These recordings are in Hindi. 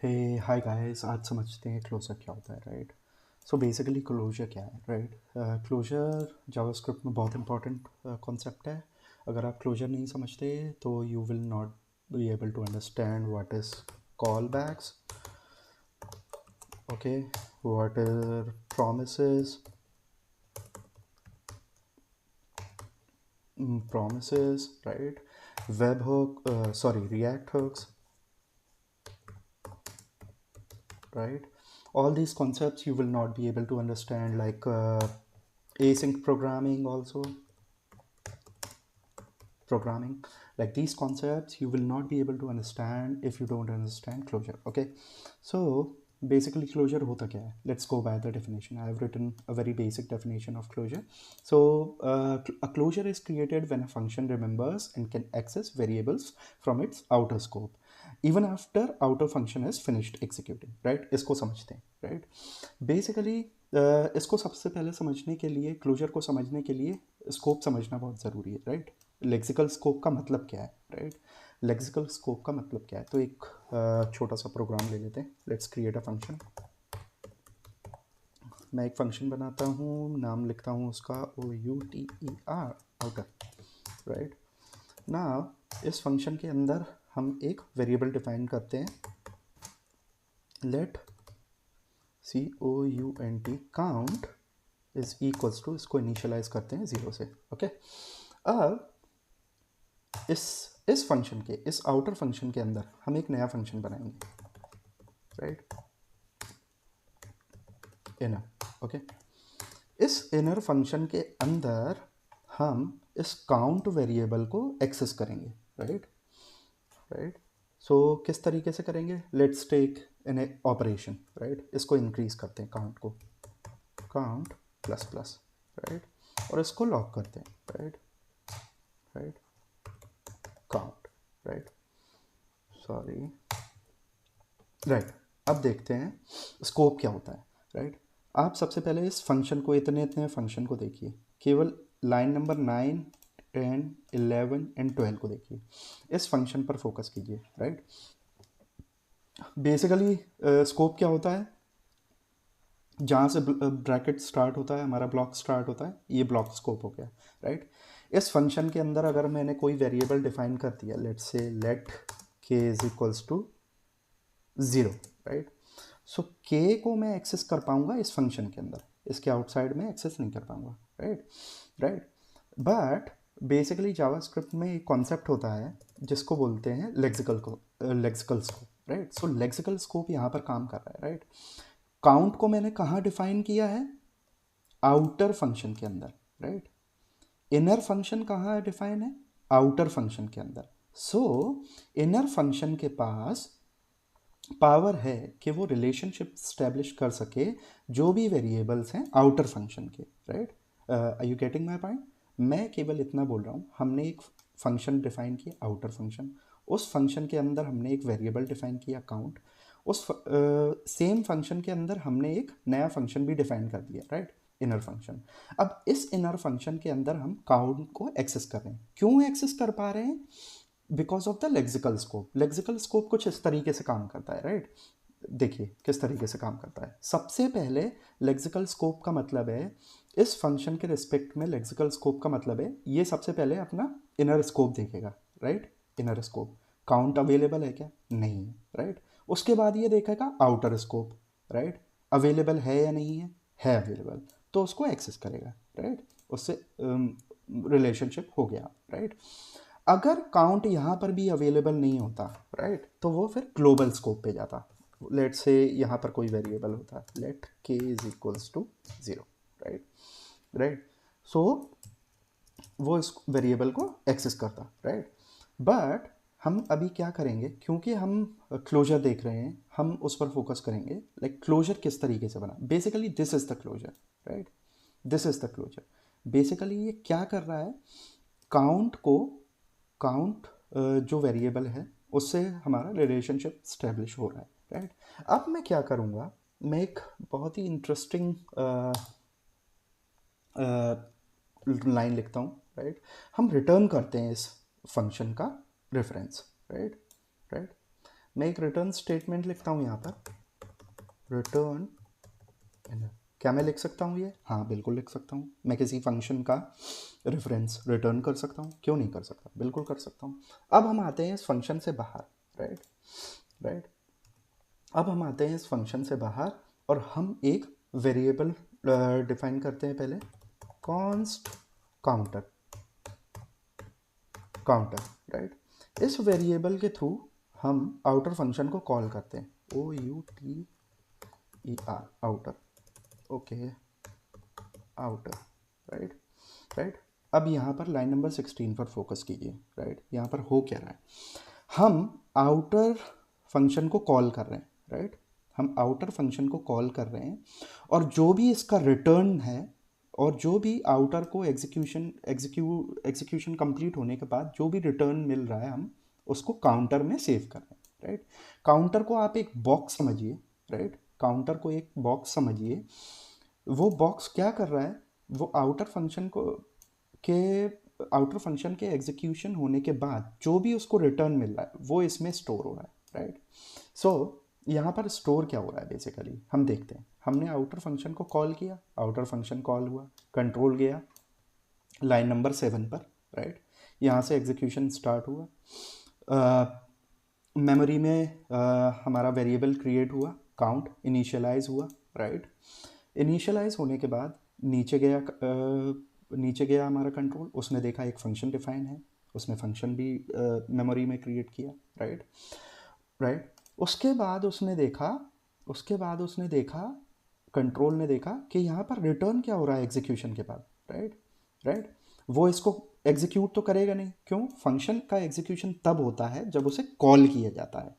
हे हाय गाइस, आज समझते हैं क्लोजर क्या होता है, राइट। सो बेसिकली क्लोजर क्या है, राइट। क्लोजर जावास्क्रिप्ट में बहुत इंपॉर्टेंट कॉन्सेप्ट है। अगर आप क्लोजर नहीं समझते तो you will not be able to understand what is callbacks, okay, what are promises, right? Webhook, sorry, React hooks, right? All these concepts you will not be able to understand, like async programming also, programming, like these concepts you will not be able to understand if you don't understand closure, okay. So basically closure hota kya hai, let's go by the definition. I have written a very basic definition of closure. So a closure is created when a function remembers and can access variables from its outer scope even after outer function is finished executing, right? इसको समझते हैं, right? Basically इसको सबसे पहले समझने के लिए, क्लोजर को समझने के लिए स्कोप समझना बहुत ज़रूरी है, राइट। लेक्सिकल स्कोप का मतलब क्या है, राइट। लेक्सिकल स्कोप का मतलब क्या है, तो एक छोटा सा प्रोग्राम ले लेते हैं। Let's create a function. मैं एक फंक्शन बनाता हूँ, नाम लिखता हूँ उसका outer, आउटर, राइट ना। इस फंक्शन के अंदर हम एक वेरिएबल डिफाइन करते हैं, let count is equals to, इसको इनिशियलाइज करते हैं 0 से, ओके। अब इस फंक्शन के, इस आउटर फंक्शन के अंदर हम एक नया फंक्शन बनाएंगे, राइट, इनर, ओके। इस इनर फंक्शन के अंदर हम इस काउंट वेरिएबल को एक्सेस करेंगे, राइट, राइट। सो किस तरीके से करेंगे, let's take an operation, right. इसको इंक्रीज करते हैं काउंट को, काउंट प्लस प्लस, राइट, और इसको लॉक करते हैं, right, right, count, right, sorry, right. अब देखते हैं स्कोप क्या होता है, राइट। आप सबसे पहले इस फंक्शन को, इतने इतने फंक्शन को देखिए, केवल लाइन नंबर 9, 10, 11 एंड 12 को देखिए, इस फंक्शन पर फोकस कीजिए, राइट। बेसिकली स्कोप क्या होता है, जहाँ से ब्रैकेट स्टार्ट होता है, हमारा ब्लॉक स्टार्ट होता है, ये ब्लॉक स्कोप हो गया, राइट। इस फंक्शन के अंदर अगर मैंने कोई वेरिएबल डिफाइन कर दिया, लेट से late K is equals to 0, right. सो के को मैं एक्सेस कर पाऊंगा इस फंक्शन के अंदर, इसके आउटसाइड में एक्सेस नहीं कर पाऊंगा, right, right. But basically JavaScript में एक कॉन्सेप्ट होता है जिसको बोलते हैं लेक्सिकल स्कोप, राइट। सो लेक्सिकल स्कोप यहाँ पर काम कर रहा है, राइट। काउंट को मैंने कहाँ डिफाइन किया है, आउटर फंक्शन के अंदर, राइट। इनर फंक्शन कहाँ डिफाइन है, आउटर फंक्शन के अंदर। सो इनर फंक्शन के पास पावर है कि वो रिलेशनशिप स्टैब्लिश कर सके जो भी वेरिएबल्स हैं आउटर फंक्शन के, right. Are you getting my point. मैं केवल इतना बोल रहा हूँ, हमने एक फंक्शन डिफाइन किया आउटर फंक्शन, उस फंक्शन के अंदर हमने एक वेरिएबल डिफाइन किया काउंट, उस सेम फंक्शन के अंदर हमने एक नया फंक्शन भी डिफाइन कर दिया, राइट, इनर फंक्शन। अब इस इनर फंक्शन के अंदर हम काउंट को एक्सेस कर रहे हैं। क्यों एक्सेस कर पा रहे हैं, because of the lexical scope. Lexical scope कुछ इस तरीके से काम करता है, राइट। देखिए किस तरीके से काम करता है। सबसे पहले लेक्सिकल स्कोप का मतलब है, इस फंक्शन के रिस्पेक्ट में लेक्सिकल स्कोप का मतलब है, ये सबसे पहले अपना इनर स्कोप देखेगा, right. Inner scope, count available है क्या, नहीं है, राइट। उसके बाद ये देखेगा आउटर स्कोप, राइट, अवेलेबल है या नहीं है अवेलेबल, तो उसको एक्सेस करेगा, राइट। उससे रिलेशनशिप हो गया, राइट। अगर काउंट यहाँ पर भी अवेलेबल नहीं होता, राइट, तो वो फिर ग्लोबल स्कोप पे जाता। लेट से यहाँ पर कोई वेरिएबल होता, let K is equals to 0, right, right. So वो इस वेरिएबल को एक्सेस करता, राइट। बट हम अभी क्या करेंगे, क्योंकि हम क्लोजर देख रहे हैं, हम उस पर फोकस करेंगे, लाइक क्लोजर किस तरीके से बना। Basically this is the closure, right, this is the closure. Basically ये क्या कर रहा है, काउंट को, काउंट जो वेरिएबल है उससे हमारा रिलेशनशिप स्टैब्लिश हो रहा है, राइट। अब मैं क्या करूँगा, मैं एक बहुत ही इंटरेस्टिंग लाइन लिखता हूँ, राइट। हम रिटर्न करते हैं इस फंक्शन का रेफरेंस, राइट, राइट। मैं एक रिटर्न स्टेटमेंट लिखता हूँ यहाँ पर, रिटर्न इनर। क्या मैं लिख सकता हूँ ये? हाँ बिल्कुल लिख सकता हूँ। मैं किसी फंक्शन का रेफरेंस रिटर्न कर सकता हूँ, क्यों नहीं कर सकता, बिल्कुल कर सकता हूँ। अब हम आते हैं इस फंक्शन से बाहर, राइट राइट। अब हम आते हैं इस फंक्शन से बाहर और हम एक वेरिएबल डिफाइन करते हैं पहले, कॉन्स्ट काउंटर, काउंटर, राइट। इस वेरिएबल के थ्रू हम आउटर फंक्शन को कॉल करते हैं, OUTER, outer, okay, outer, right right. अब यहाँ पर लाइन नंबर 16 पर फोकस कीजिए, राइट। यहाँ पर हो क्या रहा है, हम आउटर फंक्शन को कॉल कर रहे हैं, राइट। हम आउटर फंक्शन को कॉल कर रहे हैं और जो भी इसका रिटर्न है और जो भी आउटर को एग्जीक्यूशन कंप्लीट होने के बाद जो भी रिटर्न मिल रहा है हम उसको काउंटर में सेव कर रहे हैं, राइट। काउंटर को आप एक बॉक्स समझिए, राइट। काउंटर को एक बॉक्स समझिए। वो बॉक्स क्या कर रहा है, वो आउटर फंक्शन के एग्जीक्यूशन होने के बाद जो भी उसको रिटर्न मिल रहा है वो इसमें स्टोर हो रहा है, राइट। सो यहाँ पर स्टोर क्या हो रहा है बेसिकली हम देखते हैं। हमने आउटर फंक्शन को कॉल किया, आउटर फंक्शन कॉल हुआ, कंट्रोल गया लाइन नंबर 7 पर, राइट। यहाँ से एग्जीक्यूशन स्टार्ट हुआ, मेमोरी में हमारा वेरिएबल क्रिएट हुआ, काउंट इनिशियलाइज हुआ, राइट। इनिशियलाइज होने के बाद नीचे गया हमारा कंट्रोल, उसने देखा एक फंक्शन डिफाइन है, उसने फंक्शन भी मेमोरी में क्रिएट किया, राइट राइट। उसके बाद उसने देखा कंट्रोल ने देखा कि यहाँ पर रिटर्न क्या हो रहा है एग्जीक्यूशन के बाद, राइट राइट। वो इसको एग्जीक्यूट तो करेगा नहीं, क्यों? फंक्शन का एग्जीक्यूशन तब होता है जब उसे कॉल किया जाता है,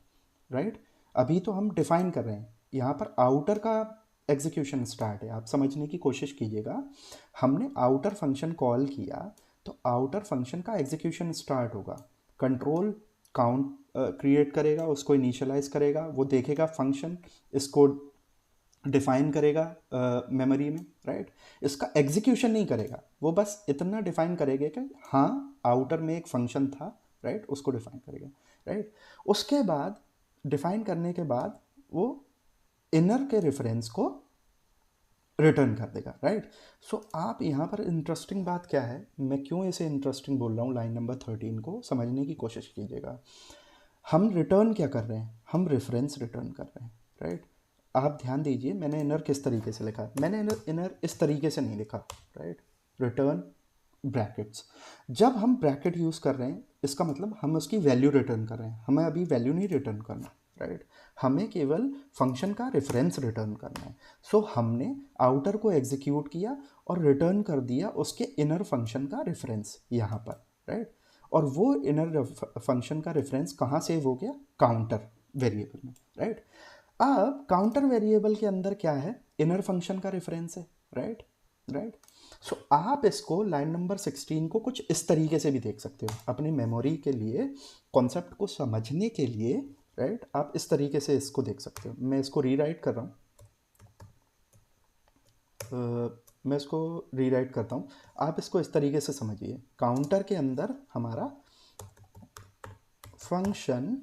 राइट। अभी तो हम डिफाइन कर रहे हैं, यहाँ पर आउटर का एग्जीक्यूशन स्टार्ट है। आप समझने की कोशिश कीजिएगा, हमने आउटर फंक्शन कॉल किया तो आउटर फंक्शन का एग्जीक्यूशन स्टार्ट होगा, कंट्रोल काउंट क्रिएट करेगा, उसको इनिशियलाइज करेगा, वो देखेगा फंक्शन, इसको डिफाइन करेगा मेमोरी में, राइट। इसका एग्जीक्यूशन नहीं करेगा, वो बस इतना डिफाइन करेगा कि हाँ आउटर में एक फंक्शन था, राइट, उसको डिफाइन करेगा, राइट। उसके बाद डिफाइन करने के बाद वो इनर के रेफरेंस को रिटर्न कर देगा, राइट। सो आप यहाँ पर इंटरेस्टिंग बात क्या है, मैं क्यों इसे इंटरेस्टिंग बोल रहा हूँ, लाइन नंबर 13 को समझने की कोशिश कीजिएगा। हम रिटर्न क्या कर रहे हैं, हम रेफरेंस रिटर्न कर रहे हैं, राइट। आप ध्यान दीजिए मैंने इनर किस तरीके से लिखा है, मैंने इनर इस तरीके से नहीं लिखा, राइट। रिटर्न ब्रैकेट्स, जब हम ब्रैकेट यूज़ कर रहे हैं इसका मतलब हम उसकी वैल्यू रिटर्न कर रहे हैं, हमें अभी वैल्यू नहीं रिटर्न करना, राइट। हमें केवल फंक्शन का रेफरेंस रिटर्न करना है। सो हमने आउटर को एग्जीक्यूट किया और रिटर्न कर दिया उसके इनर फंक्शन का रेफरेंस यहाँ पर, राइट। और वो इनर फंक्शन का रेफरेंस कहाँ सेव हो गया, काउंटर वेरिएबल में, राइट। अब काउंटर वेरिएबल के अंदर क्या है, इनर फंक्शन का रेफरेंस है, राइट राइट। सो आप इसको लाइन नंबर 16 को कुछ इस तरीके से भी देख सकते हो अपनी मेमोरी के लिए, कॉन्सेप्ट को समझने के लिए, राइट। आप इस तरीके से इसको देख सकते हो। मैं इसको रीराइट कर रहा हूँ, मैं इसको रीराइट करता हूँ, आप इसको इस तरीके से समझिए। काउंटर के अंदर हमारा फंक्शन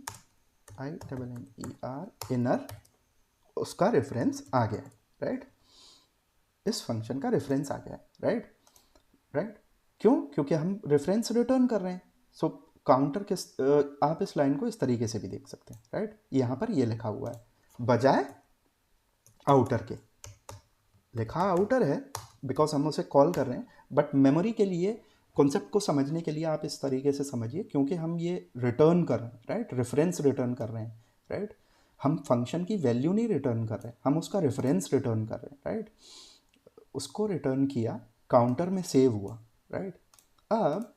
INNER इनर, उसका रेफरेंस आ गया है, राइट। इस फंक्शन का रेफरेंस आ गया है, राइट राइट। क्यों? क्योंकि हम रेफरेंस रिटर्न कर रहे हैं। सो काउंटर किस आप इस लाइन को इस तरीके से भी देख सकते हैं, राइट। यहाँ पर ये लिखा हुआ है, बजाय आउटर के लिखा आउटर है बिकॉज हम उसे कॉल कर रहे हैं, बट मेमोरी के लिए कॉन्सेप्ट को समझने के लिए आप इस तरीके से समझिए, क्योंकि हम ये रिटर्न कर रहे हैं, राइट, रेफरेंस रिटर्न कर रहे हैं, राइट। हम फंक्शन की वैल्यू नहीं रिटर्न कर रहे हैं, हम उसका रेफरेंस रिटर्न कर रहे हैं, राइट। उसको रिटर्न किया, काउंटर में सेव हुआ, राइट। अब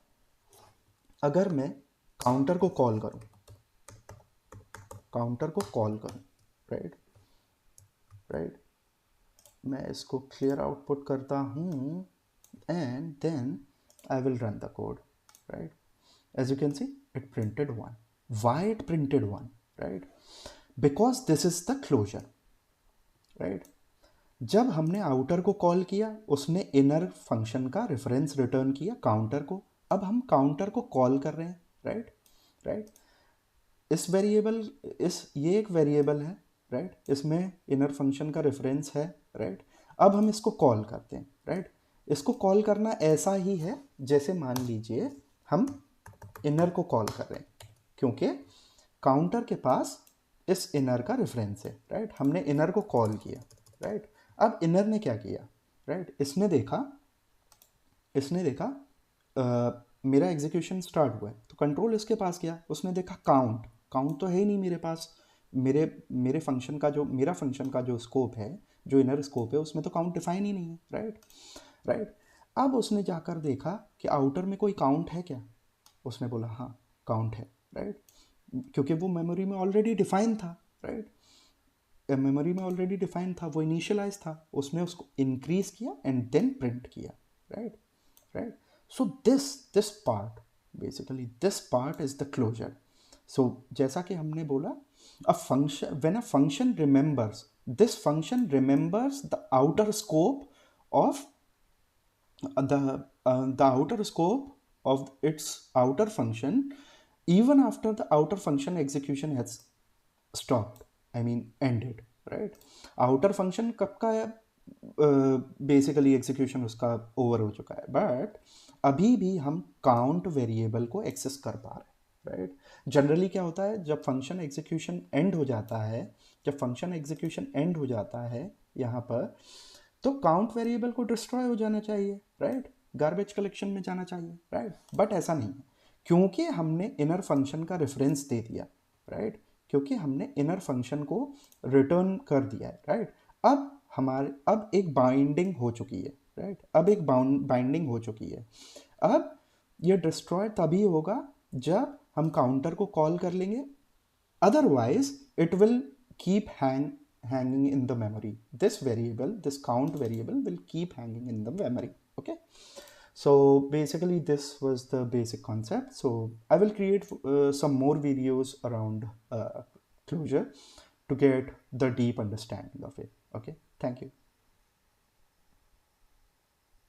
अगर मैं काउंटर को कॉल करूं, राइट राइट, मैं इसको क्लियर आउटपुट करता हूं and then I will run the code, right. as you can see it printed 1. Why it printed 1, right? Because this is the closure, right? जब हमने आउटर को कॉल किया उसने इनर फंक्शन का रेफरेंस रिटर्न किया काउंटर को, अब हम काउंटर को कॉल कर रहे हैं, राइट राइट। इस वेरिएबल ये एक वेरिएबल है, राइट, इसमें इनर फंक्शन का रेफरेंस है, राइट। अब हम इसको कॉल करते हैं, राइट। इसको कॉल करना ऐसा ही है जैसे मान लीजिए हम इनर को कॉल कर रहे हैं, क्योंकि काउंटर के पास इस इनर का रेफरेंस है, राइट। हमने इनर को कॉल किया, राइट। अब इनर ने क्या किया, राइट, इसने देखा मेरा एग्जीक्यूशन स्टार्ट हुआ है, तो कंट्रोल इसके पास गया, उसने देखा काउंट तो है ही नहीं मेरे पास, मेरे फंक्शन का जो मेरा फंक्शन का जो स्कोप है, जो इनर स्कोप है, उसमें तो काउंट डिफाइन ही नहीं है, राइट। अब उसने जाकर देखा कि आउटर में कोई काउंट है क्या, उसने बोला हाँ काउंट है, राइट, क्योंकि वो मेमोरी में ऑलरेडी डिफाइन था, राइट। मेमोरी में ऑलरेडी डिफाइन था, वो इनिशियलाइज था, उसने उसको इंक्रीज किया एंड देन प्रिंट किया, right. So this part, basically this part is the closure. So जैसा कि हमने बोला, a function, when a function remembers, this function remembers the outer scope of the outer scope of its outer function even after the outer function execution has stopped, I mean ended, right। outer function कब का है, बेसिकली एग्जीक्यूशन उसका ओवर हो चुका है, बट अभी भी हम काउंट वेरिएबल को एक्सेस कर पा रहे हैं, राइट। जनरली क्या होता है, जब फंक्शन एग्जीक्यूशन एंड हो जाता है यहाँ पर, तो काउंट वेरिएबल को डिस्ट्रॉय हो जाना चाहिए, राइट, गार्बेज कलेक्शन में जाना चाहिए, राइट। बट ऐसा नहीं है, क्योंकि हमने इनर फंक्शन का रेफरेंस दे दिया, राइट, क्योंकि हमने इनर फंक्शन को रिटर्न कर दिया है, राइट। अब एक बाइंडिंग हो चुकी है, राइट, अब एक बाइंडिंग हो चुकी है। अब ये डिस्ट्रॉय तभी होगा जब हम काउंटर को कॉल कर लेंगे, otherwise it will keep hanging in the memory. This count variable will keep hanging in the memory, okay। So basically this was the basic concept. So I will create some more videos around closure to get the deep understanding of it, okay। Thank you.